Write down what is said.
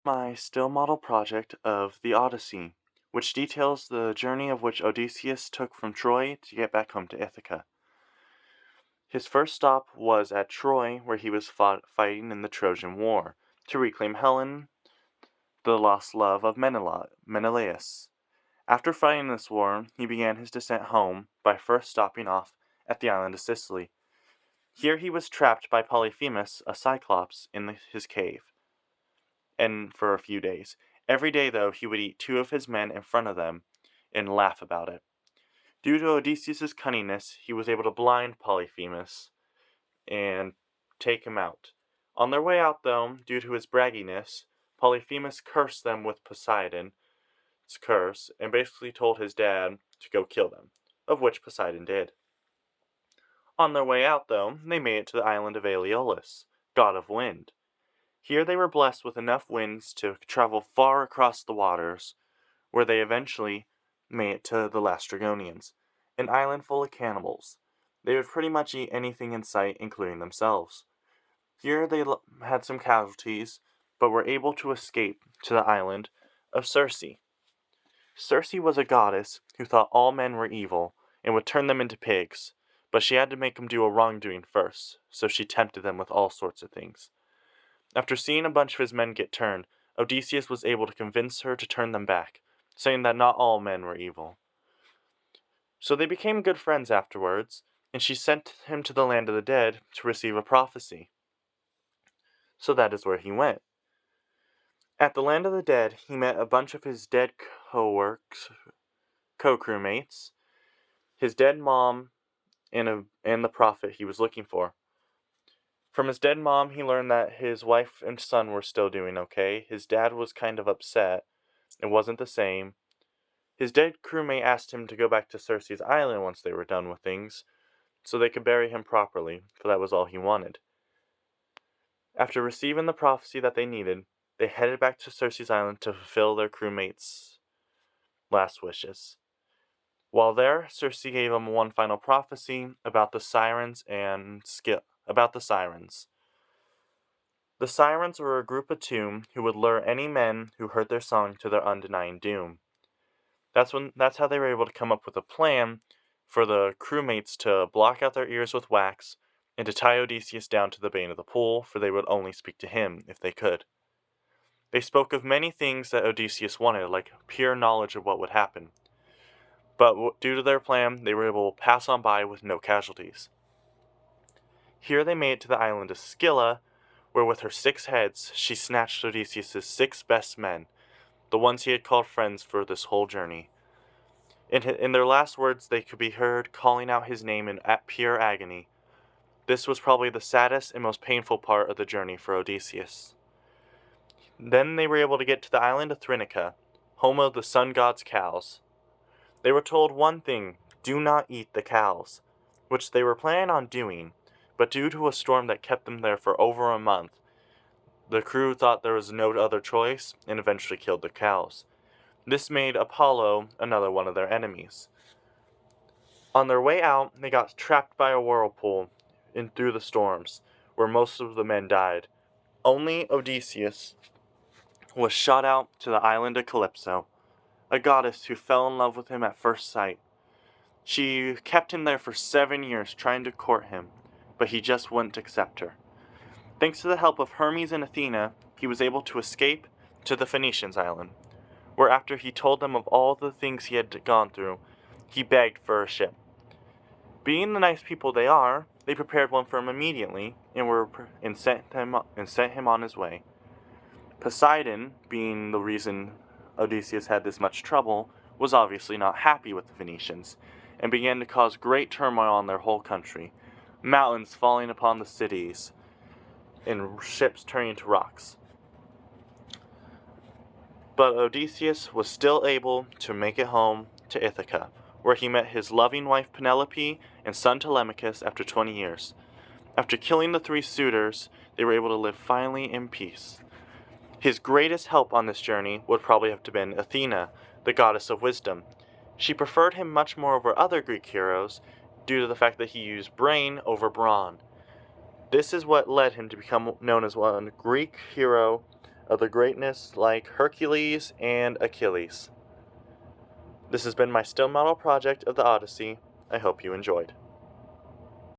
my still model project of the Odyssey, which details the journey of which Odysseus took from Troy to get back home to Ithaca. His first stop was at Troy, where he was fighting in the Trojan War to reclaim Helen, the lost love of Menelaus. After fighting this war, he began his descent home by first stopping off at the island of Sicily. Here he was trapped by Polyphemus, a cyclops, in his cave, and for a few days. Every day, though, he would eat two of his men in front of them and laugh about it. Due to Odysseus' cunningness, he was able to blind Polyphemus and take him out. On their way out, though, due to his bragginess, Polyphemus cursed them with Poseidon's curse and basically told his dad to go kill them, of which Poseidon did. On their way out, though, they made it to the island of Aeolus, god of wind. Here they were blessed with enough winds to travel far across the waters, where they eventually made it to the Lastrygonians, an island full of cannibals. They would pretty much eat anything in sight, including themselves. Here they had some casualties, but were able to escape to the island of Circe. Circe was a goddess who thought all men were evil and would turn them into pigs, but she had to make them do a wrongdoing first, so she tempted them with all sorts of things. After seeing a bunch of his men get turned, Odysseus was able to convince her to turn them back, saying that not all men were evil. So they became good friends afterwards, and she sent him to the land of the dead to receive a prophecy. So that is where he went. At the land of the dead, he met a bunch of his dead co-crewmates, his dead mom, and the prophet he was looking for. From his dead mom, he learned that his wife and son were still doing okay. His dad was kind of upset. It wasn't the same. His dead crewmate asked him to go back to Circe's island once they were done with things, so they could bury him properly, for that was all he wanted. After receiving the prophecy that they needed, they headed back to Circe's island to fulfill their crewmates' last wishes. While there, Circe gave them one final prophecy about the sirens about the sirens. The sirens were a group of two who would lure any men who heard their song to their undenying doom. That's how they were able to come up with a plan for the crewmates to block out their ears with wax and to tie Odysseus down to the bane of the pool, for they would only speak to him if they could. They spoke of many things that Odysseus wanted, like pure knowledge of what would happen. But due to their plan, they were able to pass on by with no casualties. Here they made it to the island of Scylla, where with her 6 heads, she snatched Odysseus' 6 best men, the ones he had called friends for this whole journey. In their last words, they could be heard calling out his name in pure agony. This was probably the saddest and most painful part of the journey for Odysseus. Then they were able to get to the island of Thrinacia, home of the sun god's cows. They were told one thing: do not eat the cows, which they were planning on doing, but due to a storm that kept them there for over a month, the crew thought there was no other choice and eventually killed the cows. This made Apollo another one of their enemies. On their way out, they got trapped by a whirlpool through the storms, where most of the men died. Only Odysseus was shot out to the island of Calypso, a goddess who fell in love with him at first sight. She kept him there for 7 years trying to court him, but he just wouldn't accept her. Thanks to the help of Hermes and Athena, he was able to escape to the Phoenicians' island, where after he told them of all the things he had gone through, he begged for a ship. Being the nice people they are, they prepared one for him immediately and sent him on his way. Poseidon, being the reason Odysseus had this much trouble, was obviously not happy with the Phoenicians, and began to cause great turmoil on their whole country, mountains falling upon the cities, and ships turning to rocks. But Odysseus was still able to make it home to Ithaca, where he met his loving wife Penelope and son Telemachus after 20 years. After killing the 3 suitors, they were able to live finally in peace. His greatest help on this journey would probably have been Athena, the goddess of wisdom. She preferred him much more over other Greek heroes due to the fact that he used brain over brawn. This is what led him to become known as one Greek hero other greatness like Hercules and Achilles. This has been my still model project of the Odyssey. I hope you enjoyed.